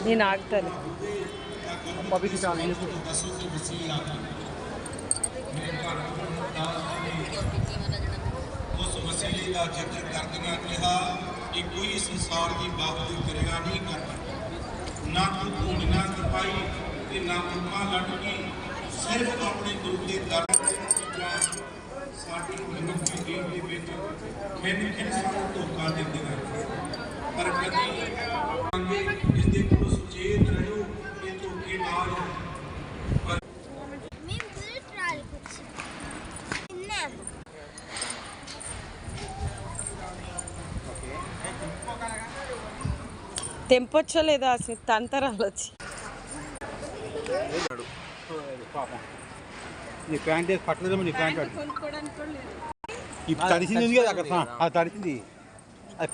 నేను ఆగుతాను. उस वसीले का जिक्र करदियां कहा कि कोई संसार की बाबती करेगा नहीं करना, ना कोई घूमना करवाई ना मुर्मा लड़की, सिर्फ अपने गुरु के दर साडी मनुख की जीवन के विच खिन खिन सानू धोखा दिंदे हैं, पर कदी इसके कोल सुचेत रहो कि धोखेबाज తెంపొచ్చో లేదా తంతరాలు వచ్చి నీ ప్యాంట్ వేసి పట్టలేదేమో. నీ ప్యాంట్ ఇప్పుడు తడిసింది కదా అక్కడ, తడిసింది అది